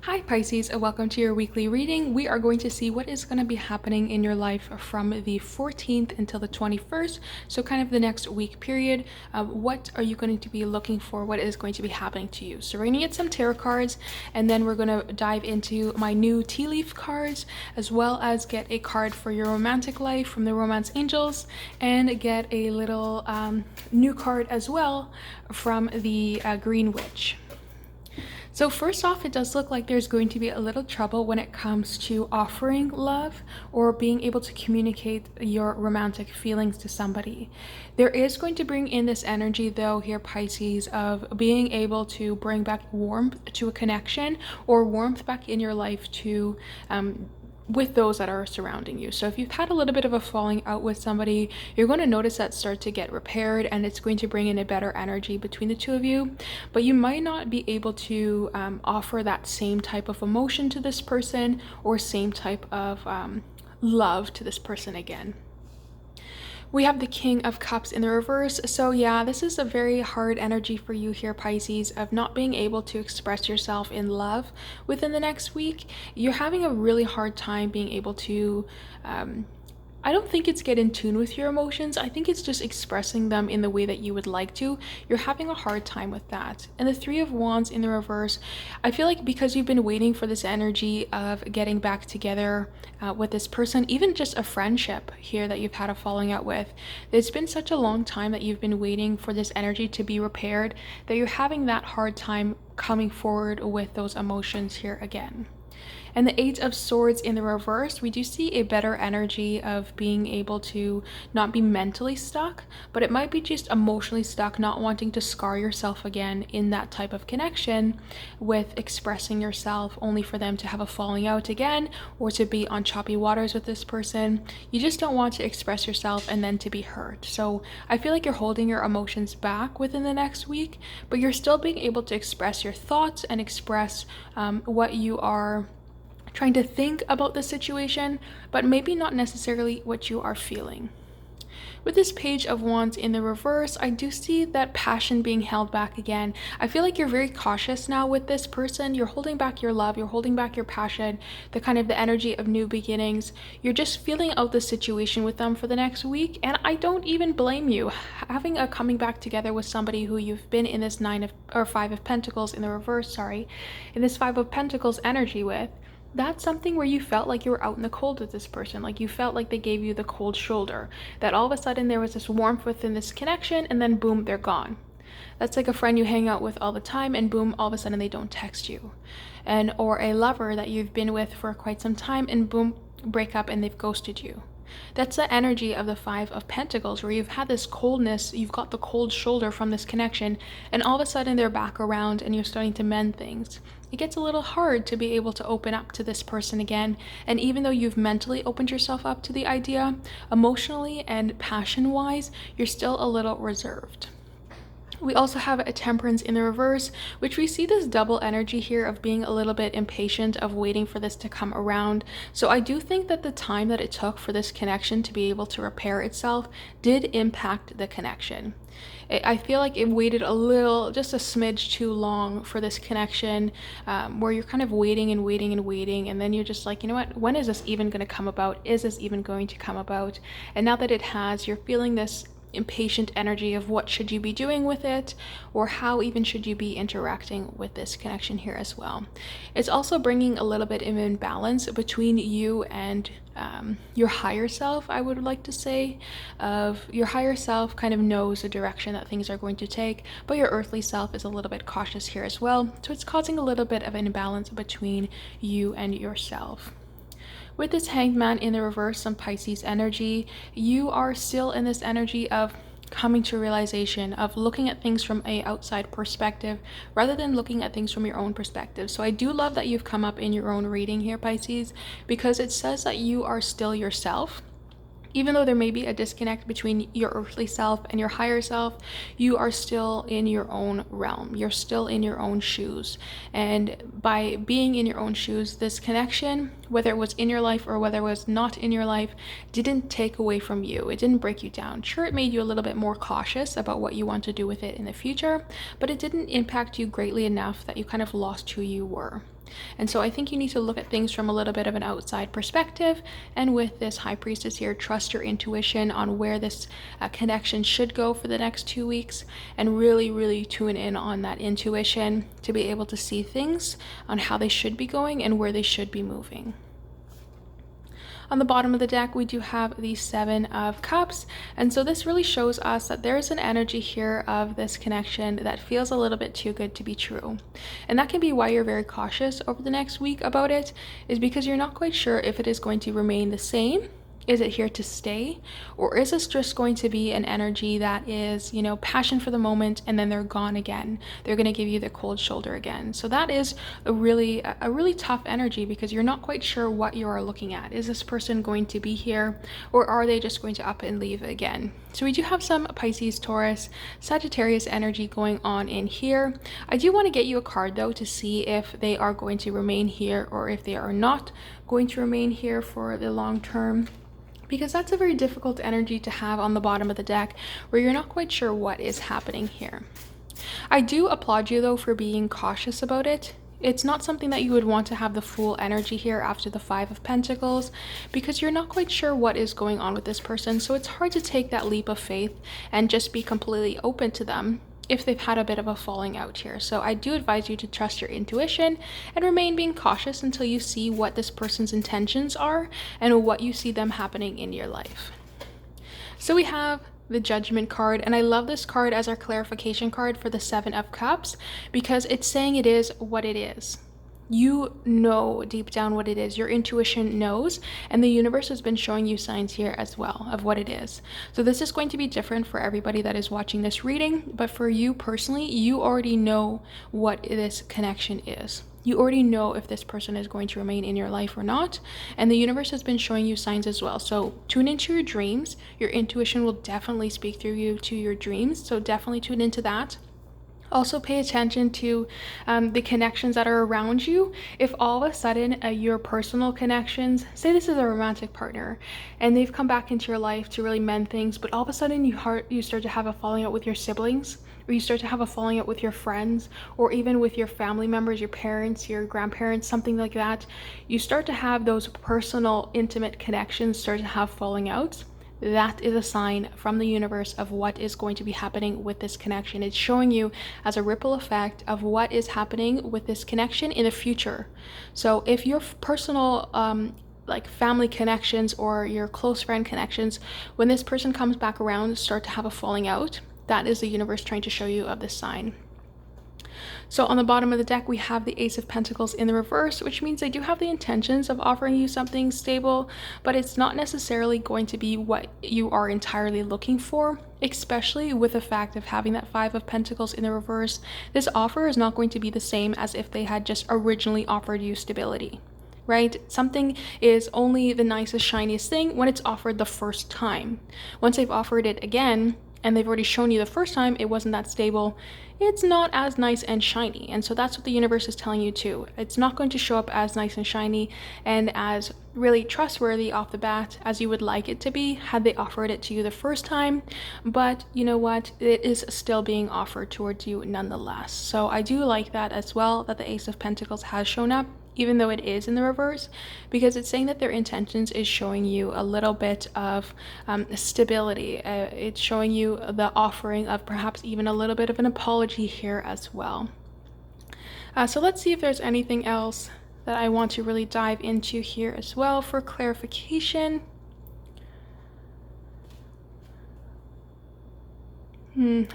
Hi Pisces, and welcome to your weekly reading. We are going to see what is going to be happening in your life from the 14th until the 21st, so kind of the next week period. What are you going to be looking for? What is going to be happening to you? So we're going to get some tarot cards, and then we're going to dive into my new tea leaf cards, as well as get a card for your romantic life from the Romance Angels, and get a little new card as well from the Green Witch. So first off, it does look like there's going to be a little trouble when it comes to offering love or being able to communicate your romantic feelings to somebody. There is going to bring in this energy though here, Pisces, of being able to bring back warmth to a connection or warmth back in your life to with those that are surrounding you. So if you've had a little bit of a falling out with somebody, you're going to notice that start to get repaired, and it's going to bring in a better energy between the two of you. But you might not be able to offer that same type of emotion to this person or same type of love to this person again. We have the King of Cups in the reverse. So yeah, this is a very hard energy for you here, Pisces, of not being able to express yourself in love within the next week. You're having a really hard time being able to I don't think it's get in tune with your emotions. I think it's just expressing them in the way that you would like to. You're having a hard time with that. And the Three of Wands in the reverse, I feel like because you've been waiting for this energy of getting back together with this person, even just a friendship here that you've had a falling out with, it's been such a long time that you've been waiting for this energy to be repaired that you're having that hard time coming forward with those emotions here again. And the Eight of Swords in the reverse, we do see a better energy of being able to not be mentally stuck, but it might be just emotionally stuck, not wanting to scar yourself again in that type of connection with expressing yourself only for them to have a falling out again or to be on choppy waters with this person. You just don't want to express yourself and then to be hurt. So I feel like you're holding your emotions back within the next week, but you're still being able to express your thoughts and express what you are trying to think about the situation, but maybe not necessarily what you are feeling. With this Page of Wands in the reverse, I do see that passion being held back again. I feel like you're very cautious now with this person. You're holding back your love, you're holding back your passion, the energy of new beginnings. You're just feeling out the situation with them for the next week, and I don't even blame you. Having a coming back together with somebody who you've been in this Five of Pentacles in the reverse, in this Five of Pentacles energy with, that's something where you felt like you were out in the cold with this person, like you felt like they gave you the cold shoulder, that all of a sudden there was this warmth within this connection, and then boom, they're gone. That's like a friend you hang out with all the time, and boom, all of a sudden they don't text you. Or a lover that you've been with for quite some time, and boom, break up and they've ghosted you. That's the energy of the Five of Pentacles, where you've had this coldness, you've got the cold shoulder from this connection, and all of a sudden they're back around and you're starting to mend things. It gets a little hard to be able to open up to this person again, and even though you've mentally opened yourself up to the idea, emotionally and passion-wise, you're still a little reserved. We also have a Temperance in the reverse, which we see this double energy here of being a little bit impatient of waiting for this to come around. So I do think that the time that it took for this connection to be able to repair itself did impact the connection. I feel like it waited a little, just a smidge too long for this connection, where you're kind of waiting and waiting and waiting, and then you're just like, you know what, when is this even going to come about? Is this even going to come about? And now that it has, you're feeling this impatient energy of what should you be doing with it, or how even should you be interacting with this connection here as well. It's also bringing a little bit of imbalance between you and your higher self, I would like to say. Of your higher self kind of knows the direction that things are going to take, but your earthly self is a little bit cautious here as well. So it's causing a little bit of an imbalance between you and yourself. With this Hanged Man in the reverse, some Pisces energy, you are still in this energy of coming to realization, of looking at things from a outside perspective rather than looking at things from your own perspective. So I do love that you've come up in your own reading here, Pisces, because it says that you are still yourself. Even though there may be a disconnect between your earthly self and your higher self, you are still in your own realm. You're still in your own shoes. And by being in your own shoes, this connection, whether it was in your life or whether it was not in your life, didn't take away from you. It didn't break you down. Sure, it made you a little bit more cautious about what you want to do with it in the future, but it didn't impact you greatly enough that you kind of lost who you were. And so I think you need to look at things from a little bit of an outside perspective. And with this High Priestess here, trust your intuition on where this connection should go for the next 2 weeks, and really tune in on that intuition to be able to see things on how they should be going and where they should be moving. On the bottom of the deck, we do have the Seven of Cups. And so this really shows us that there's an energy here of this connection that feels a little bit too good to be true. And that can be why you're very cautious over the next week about it, is because you're not quite sure if it is going to remain the same. Is it here to stay? Or is this just going to be an energy that is, passion for the moment, and then they're gone again? They're going to give you the cold shoulder again. So that is a really tough energy, because you're not quite sure what you are looking at. Is this person going to be here, or are they just going to up and leave again? So we do have some Pisces, Taurus, Sagittarius energy going on in here. I do want to get you a card though to see if they are going to remain here or if they are not going to remain here for the long term, because that's a very difficult energy to have on the bottom of the deck where you're not quite sure what is happening here. I do applaud you though for being cautious about it. It's not something that you would want to have the full energy here after the Five of Pentacles, because you're not quite sure what is going on with this person. So it's hard to take that leap of faith and just be completely open to them if they've had a bit of a falling out here. So I do advise you to trust your intuition and remain being cautious until you see what this person's intentions are and what you see them happening in your life. So we have the Judgment card, and I love this card as our clarification card for the Seven of Cups, because it's saying it is what it is. You know deep down what it is. Your intuition knows, and the universe has been showing you signs here as well of what it is. So this is going to be different for everybody that is watching this reading, but for you personally, you already know what this connection is. You already know if this person is going to remain in your life or not, and the universe has been showing you signs as well. So tune into your dreams. Your intuition will definitely speak through you to your dreams, so definitely tune into that. Also pay attention to the connections that are around you. If all of a sudden your personal connections, say this is a romantic partner and they've come back into your life to really mend things, but all of a sudden you start to have a falling out with your siblings, or you start to have a falling out with your friends, or even with your family members, your parents, your grandparents, something like that. You start to have those personal, intimate connections start to have falling outs. That is a sign from the universe of what is going to be happening with this connection. It's showing you as a ripple effect of what is happening with this connection in the future. So if your personal like family connections or your close friend connections, when this person comes back around, start to have a falling out, that is the universe trying to show you of this sign. So on the bottom of the deck, we have the Ace of Pentacles in the reverse, which means they do have the intentions of offering you something stable, but it's not necessarily going to be what you are entirely looking for, especially with the fact of having that Five of Pentacles in the reverse. This offer is not going to be the same as if they had just originally offered you stability, right? Something is only the nicest, shiniest thing when it's offered the first time. Once they've offered it again, and they've already shown you the first time it wasn't that stable, it's not as nice and shiny. And so that's what the universe is telling you too. It's not going to show up as nice and shiny and as really trustworthy off the bat as you would like it to be had they offered it to you the first time. But you know what? It is still being offered towards you nonetheless. So I do like that as well, that the Ace of Pentacles has shown up, even though it is in the reverse, because it's saying that their intentions is showing you a little bit of stability. It's showing you the offering of perhaps even a little bit of an apology here as well. So let's see if there's anything else that I want to really dive into here as well for clarification.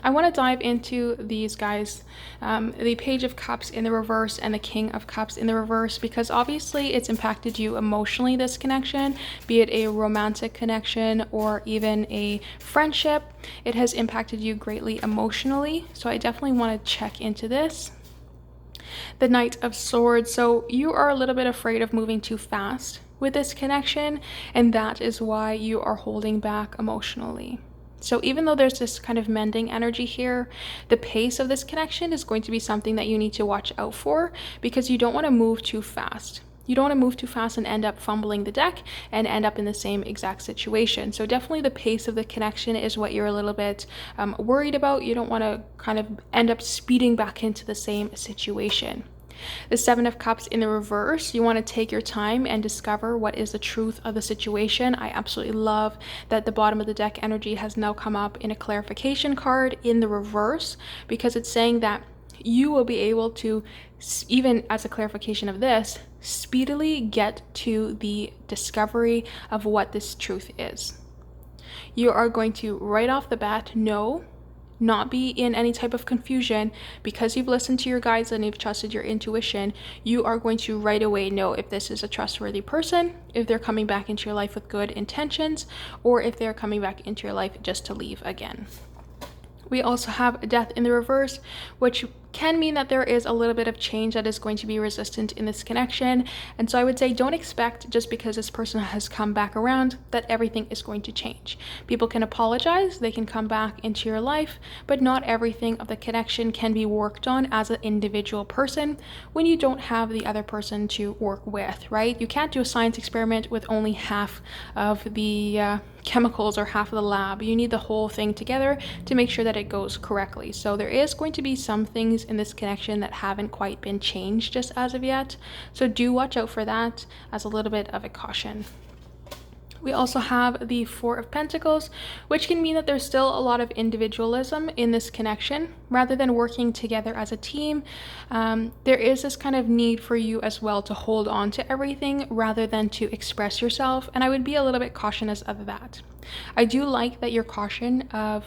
I want to dive into these guys, the Page of Cups in the reverse and the King of Cups in the reverse, because obviously it's impacted you emotionally, this connection, be it a romantic connection or even a friendship. It has impacted you greatly emotionally, so I definitely want to check into this. The Knight of Swords, so you are a little bit afraid of moving too fast with this connection, and that is why you are holding back emotionally. So even though there's this kind of mending energy here, the pace of this connection is going to be something that you need to watch out for, because you don't want to move too fast. You don't want to move too fast and end up fumbling the deck and end up in the same exact situation. So definitely the pace of the connection is what you're a little bit worried about. You don't want to kind of end up speeding back into the same situation. The Seven of Cups in the reverse, you want to take your time and discover what is the truth of the situation. I absolutely love that the bottom of the deck energy has now come up in a clarification card in the reverse, because it's saying that you will be able to, even as a clarification of this, speedily get to the discovery of what this truth is. You are going to right off the bat know, not be in any type of confusion, because you've listened to your guides and you've trusted your intuition. You are going to right away know if this is a trustworthy person, if they're coming back into your life with good intentions, or if they're coming back into your life just to leave again. We also have Death in the reverse, which can mean that there is a little bit of change that is going to be resistant in this connection. And so I would say don't expect, just because this person has come back around, that everything is going to change. People can apologize, they can come back into your life, but not everything of the connection can be worked on as an individual person when you don't have the other person to work with, right? You can't do a science experiment with only half of the chemicals or half of the lab. You need the whole thing together to make sure that it goes correctly. So there is going to be some things in this connection that haven't quite been changed just as of yet. So do watch out for that as a little bit of a caution. We also have the Four of Pentacles, which can mean that there's still a lot of individualism in this connection. Rather than working together as a team, there is this kind of need for you as well to hold on to everything rather than to express yourself. And I would be a little bit cautious of that. I do like that you're caution of,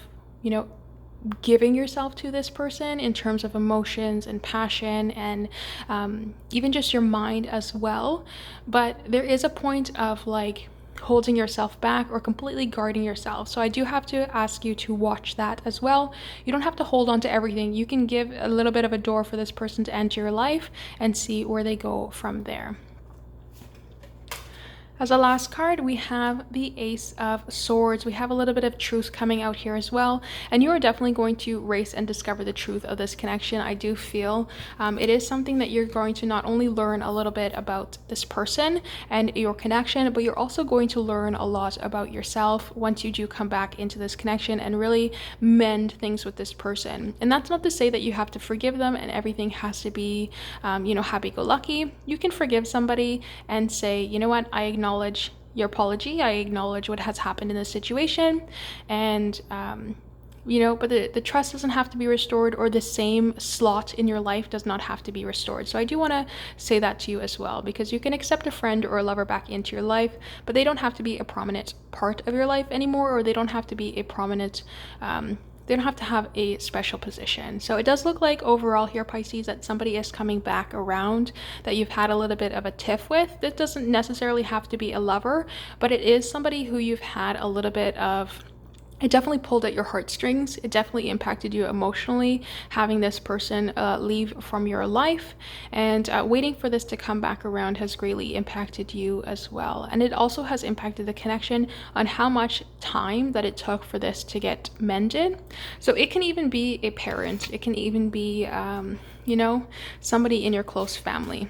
giving yourself to this person in terms of emotions and passion and even just your mind as well. But there is a point of holding yourself back or completely guarding yourself. So I do have to ask you to watch that as well. You don't have to hold on to everything. You can give a little bit of a door for this person to enter your life and see where they go from there. As a last card, we have the Ace of Swords. We have a little bit of truth coming out here as well. And you are definitely going to race and discover the truth of this connection. I do feel it is something that you're going to not only learn a little bit about this person and your connection, but you're also going to learn a lot about yourself once you do come back into this connection and really mend things with this person. And that's not to say that you have to forgive them and everything has to be, happy-go-lucky. You can forgive somebody and say, you know what, I acknowledge your apology, I acknowledge what has happened in this situation, and but the trust doesn't have to be restored, or the same slot in your life does not have to be restored. So I do want to say that to you as well, because you can accept a friend or a lover back into your life, but they don't have to be a prominent part of your life anymore, or they don't have to be a prominent they don't have to have a special position. So it does look like overall here, Pisces, that somebody is coming back around that you've had a little bit of a tiff with. That doesn't necessarily have to be a lover, but it is somebody who you've had a little bit of, it definitely pulled at your heartstrings. It definitely impacted you emotionally, having this person leave from your life, and waiting for this to come back around has greatly impacted you as well. And it also has impacted the connection on how much time that it took for this to get mended. So it can even be a parent. It can even be, somebody in your close family.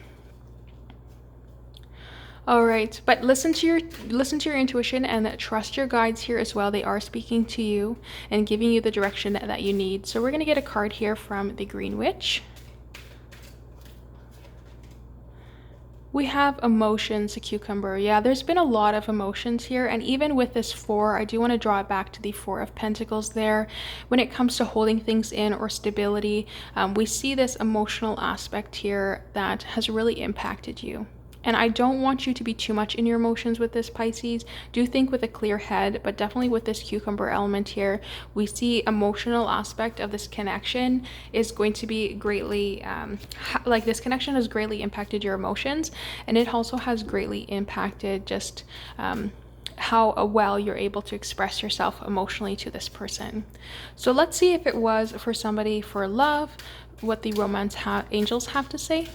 All right, but listen to your intuition and trust your guides here as well. They are speaking to you and giving you the direction that you need. So we're going to get a card here from the Green Witch. We have emotions, a cucumber. Yeah, there's been a lot of emotions here. And even with this 4, I do want to draw it back to the 4 of Pentacles there. When it comes to holding things in or stability, we see this emotional aspect here that has really impacted you. And I don't want you to be too much in your emotions with this, Pisces. Do think with a clear head, but definitely with this cucumber element here, we see emotional aspect of this connection is going to be greatly, this connection has greatly impacted your emotions, and it also has greatly impacted just how well you're able to express yourself emotionally to this person. So let's see if it was for somebody for love, what the romance angels have to say.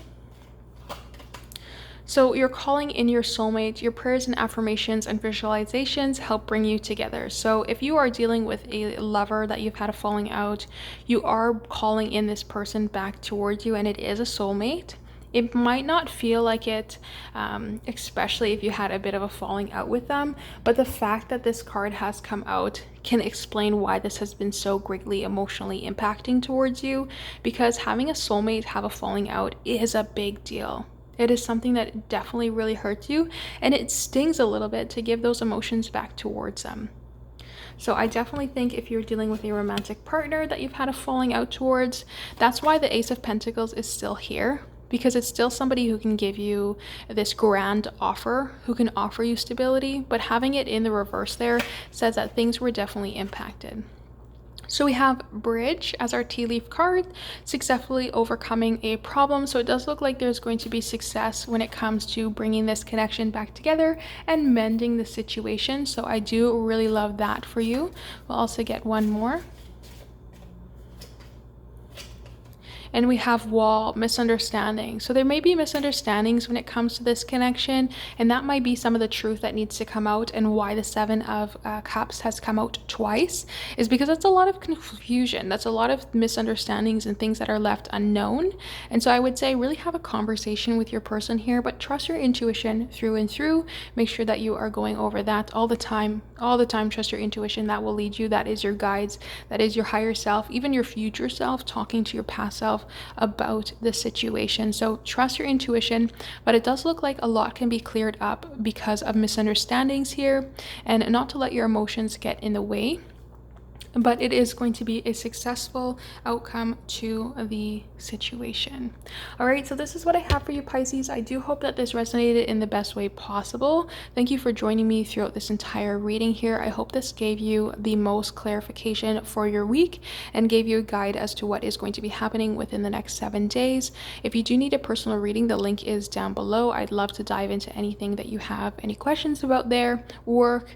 So you're calling in your soulmate. Your prayers and affirmations and visualizations help bring you together. So if you are dealing with a lover that you've had a falling out, you are calling in this person back towards you, and it is a soulmate. It might not feel like it, especially if you had a bit of a falling out with them, but the fact that this card has come out can explain why this has been so greatly emotionally impacting towards you, because having a soulmate have a falling out is a big deal. It is something that definitely really hurts you, and it stings a little bit to give those emotions back towards them. So I definitely think if you're dealing with a romantic partner that you've had a falling out towards, that's why the Ace of Pentacles is still here, because it's still somebody who can give you this grand offer, who can offer you stability, but having it in the reverse there says that things were definitely impacted. So we have Bridge as our tea leaf card, successfully overcoming a problem. So it does look like there's going to be success when it comes to bringing this connection back together and mending the situation. So I do really love that for you. We'll also get one more. And we have Wall, misunderstanding. So there may be misunderstandings when it comes to this connection, and that might be some of the truth that needs to come out, and why the Seven of Cups has come out twice is because that's a lot of confusion. That's a lot of misunderstandings and things that are left unknown. And so I would say really have a conversation with your person here, but trust your intuition through and through. Make sure that you are going over that all the time. Trust your intuition. That will lead you. That is your guides. That is your higher self, even your future self, talking to your past self about the situation. So trust your intuition, but it does look like a lot can be cleared up because of misunderstandings here, and not to let your emotions get in the way. But it is going to be a successful outcome to the situation. All right, so this is what I have for you, Pisces. I do hope that this resonated in the best way possible. Thank you for joining me throughout this entire reading here. I hope this gave you the most clarification for your week and gave you a guide as to what is going to be happening within the next 7 days. If you do need a personal reading, the link is down below. I'd love to dive into anything that you have any questions about there, work,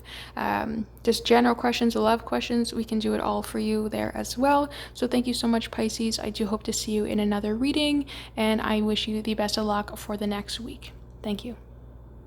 just general questions, love questions. We can do it all for you there as well. So thank you so much, Pisces. I do hope to see you in another reading, and I wish you the best of luck for the next week. Thank you.